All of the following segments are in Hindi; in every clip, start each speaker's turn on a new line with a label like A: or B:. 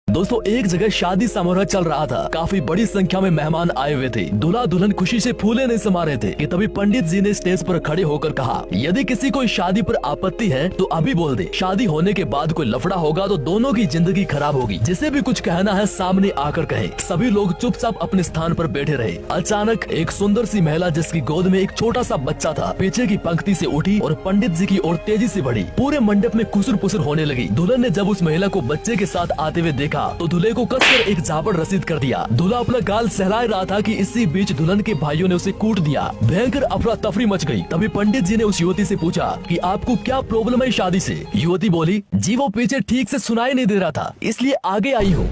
A: दोस्तों एक जगह शादी समारोह चल रहा था। काफी बड़ी संख्या में मेहमान आए हुए थे। दूल्हा दुल्हन खुशी से फूले नहीं समा रहे थे कि तभी पंडित जी ने स्टेज पर खड़े होकर कहा, यदि किसी को शादी पर आपत्ति है तो अभी बोल दे। शादी होने के बाद कोई लफड़ा होगा तो दोनों की जिंदगी खराब होगी। जिसे भी कुछ कहना है सामने आकर कहे। सभी लोग चुपचाप अपने स्थान पर बैठे रहे। अचानक एक सुंदर सी महिला जिसकी गोद में एक छोटा सा बच्चा था पीछे की पंक्ति से उठी और पंडित जी की ओर तेजी से बढ़ी। पूरे मंडप में खुसुर पुसुर होने लगी। दुल्हन ने जब उस महिला को बच्चे के साथ आते हुए देखा तो दूल्हे को कसकर एक झापड़ रसीद कर दिया। दूल्हा अपना गाल सहला रहा था कि इसी बीच दुल्हन के भाइयों ने उसे कूट दिया। भयंकर अफरा तफरी मच गई। तभी पंडित जी ने उस युवती से पूछा कि आपको क्या प्रॉब्लम है शादी से। युवती बोली, जी वो पीछे ठीक से सुनाई नहीं दे रहा था इसलिए आगे आई हूँ।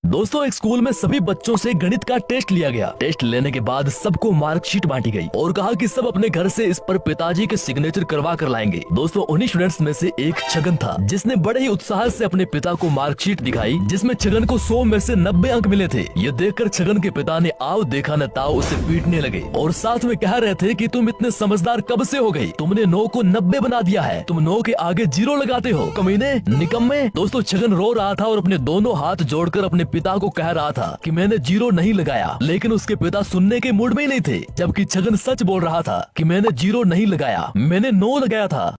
A: दोस्तों एक स्कूल में सभी बच्चों से गणित का टेस्ट लिया गया। टेस्ट लेने के बाद सबको मार्कशीट बांटी गई और कहा कि सब अपने घर से इस पर पिताजी के सिग्नेचर करवा कर लाएंगे। दोस्तों उन्हीं स्टूडेंट्स में से एक छगन था जिसने बड़े ही उत्साह से अपने पिता को मार्कशीट दिखाई जिसमें छगन को 100 में से 90 अंक मिले थे। ये देखकर छगन के पिता ने आओ देखा न ताओ उसे पीटने लगे और साथ में कह रहे थे कि तुम इतने समझदार कब से हो गई, तुमने 9 को 90 बना दिया है, तुम 9 के आगे 0 लगाते हो, कमीने निकम्मे। दोस्तों छगन रो रहा था और अपने दोनों हाथ जोड़कर अपने पिता को कह रहा था कि मैंने 0 नहीं लगाया, लेकिन उसके पिता सुनने के मूड में ही नहीं थे। जबकि छगन सच बोल रहा था कि मैंने 0 नहीं लगाया, मैंने 9 लगाया था।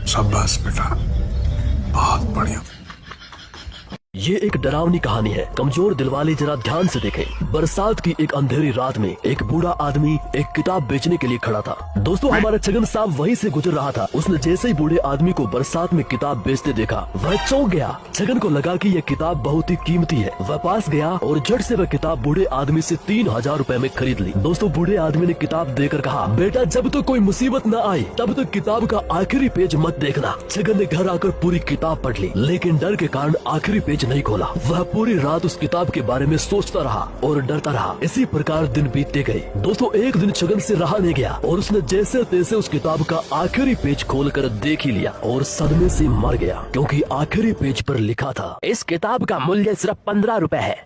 B: शाबाश बेटा, बहुत बढ़िया।
A: ये एक डरावनी कहानी है। कमजोर दिल वाले जरा ध्यान से देखें। बरसात की एक अंधेरी रात में एक बूढ़ा आदमी एक किताब बेचने के लिए खड़ा था। दोस्तों हमारा छगन साहब वहीं से गुजर रहा था। उसने जैसे ही बूढ़े आदमी को बरसात में किताब बेचते देखा वह चौंक गया। छगन को लगा कि यह किताब बहुत ही कीमती है। वह पास गया और झट से वह किताब बूढ़े आदमी से 3000 रुपए में खरीद ली। दोस्तों बूढ़े आदमी ने किताब देकर कहा, बेटा जब तो कोई मुसीबत न आए तब तो किताब का आखिरी पेज मत देखना। छगन ने घर आकर पूरी किताब पढ़ ली, लेकिन डर के कारण आखिरी पेज नहीं खोला। वह पूरी रात उस किताब के बारे में सोचता रहा और डरता रहा। इसी प्रकार दिन बीतते गए। दोस्तों एक दिन छगन से रहा नहीं गया और उसने जैसे तैसे उस किताब का आखिरी पेज खोलकर देख ही लिया और सदमे से मर गया, क्योंकि आखिरी पेज पर लिखा था, इस किताब का मूल्य सिर्फ 15 रुपए है।